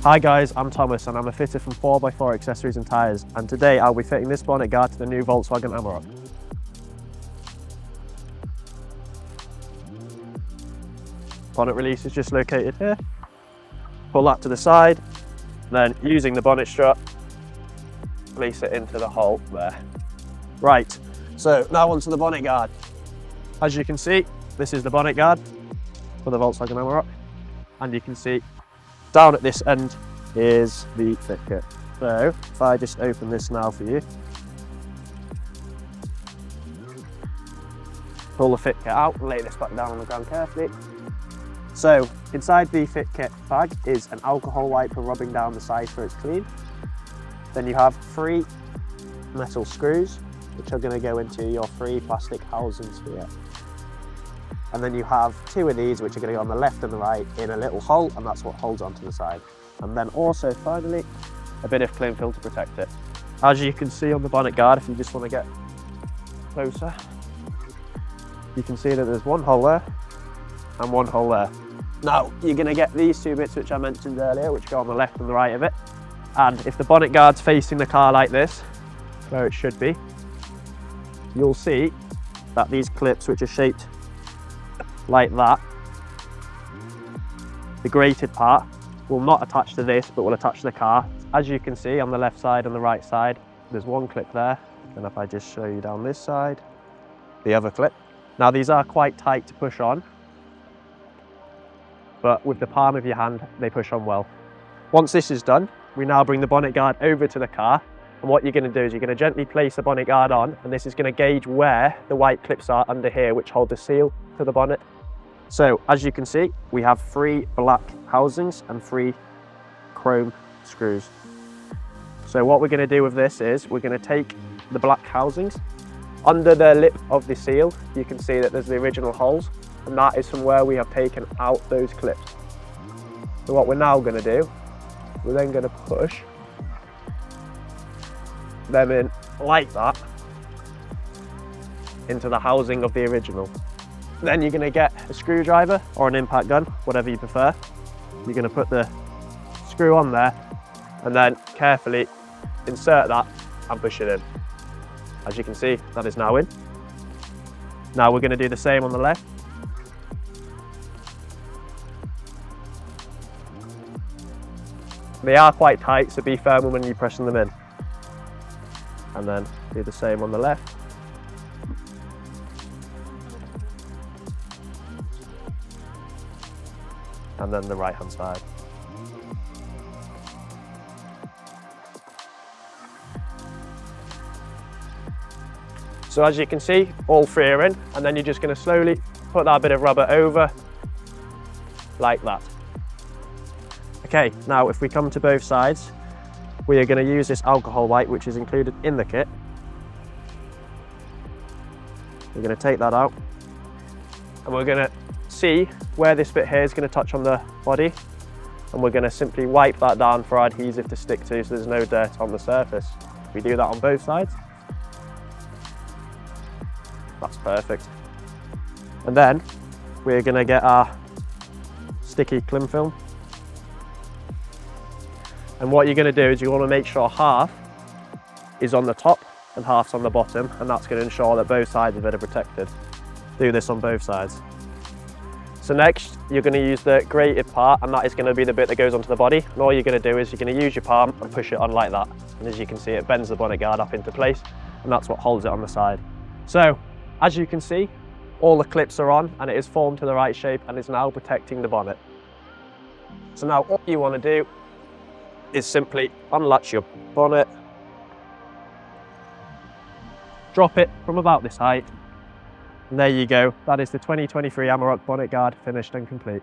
Hi guys, I'm Thomas and I'm a fitter from 4x4 Accessories and Tyres, and today I'll be fitting this bonnet guard to the new Volkswagen Amarok. Bonnet release is just located here. Pull that to the side, then using the bonnet strap, place it into the hole there. Right, so now onto the bonnet guard. As you can see, this is the bonnet guard for the Volkswagen Amarok, and you can see down at this end is the fit kit. So if I just open this now for you, pull the fit kit out and lay this back down on the ground carefully. So inside the fit kit bag is an alcohol wipe for rubbing down the side so it's clean. Then you have 3 metal screws which are going to go into your 3 plastic housings here. And then you have 2 of these which are going to go on the left and the right in a little hole, and that's what holds onto the side. And then also finally a bit of cling film to protect it. As you can see on the bonnet guard, if you just want to get closer, you can see that there's 1 hole there and 1 hole there. Now you're going to get these 2 bits which I mentioned earlier, which go on the left and the right of it. And if the bonnet guard's facing the car like this, where it should be, you'll see that these clips, which are shaped like that, the grated part will not attach to this but will attach to the car. As you can see on the left side and the right side, there's 1 clip there, and if I just show you down this side, the other clip. Now these are quite tight to push on, but with the palm of your hand they push on well. Once this is done, we now bring the bonnet guard over to the car, and what you're going to do is you're going to gently place the bonnet guard on, and this is going to gauge where the white clips are under here which hold the seal to the bonnet. So as you can see, we have 3 black housings and 3 chrome screws. So what we're going to do with this is we're going to take the black housings. Under the lip of the seal, you can see that there's the original holes, and that is from where we have taken out those clips. So what we're now going to do, we're then going to push them in like that into the housing of the original. Then you're going to get a screwdriver or an impact gun, whatever you prefer. You're going to put the screw on there and then carefully insert that and push it in. As you can see, that is now in. Now we're going to do the same on the left. They are quite tight, so be firm when you're pressing them in. And then do the same on the left. And then the right hand side. So as you can see, all 3 are in, and then you're just going to slowly put that bit of rubber over like that. Okay, now if we come to both sides, we are going to use this alcohol wipe which is included in the kit. We're going to take that out, and we're going to see where this bit here is going to touch on the body, and we're going to simply wipe that down for our adhesive to stick to so there's no dirt on the surface. We do that on both sides. That's perfect. And then we're going to get our sticky cling film, and what you're going to do is you want to make sure half is on the top and half's on the bottom, and that's going to ensure that both sides are better protected. Do this on both sides. So next, you're going to use the grated part, and that is going to be the bit that goes onto the body. And all you're going to do is you're going to use your palm and push it on like that. And as you can see, it bends the bonnet guard up into place, and that's what holds it on the side. So, as you can see, all the clips are on, and it is formed to the right shape and is now protecting the bonnet. So now all you want to do is simply unlatch your bonnet, drop it from about this height, and there you go. That is the 2023 Amarok bonnet guard finished and complete.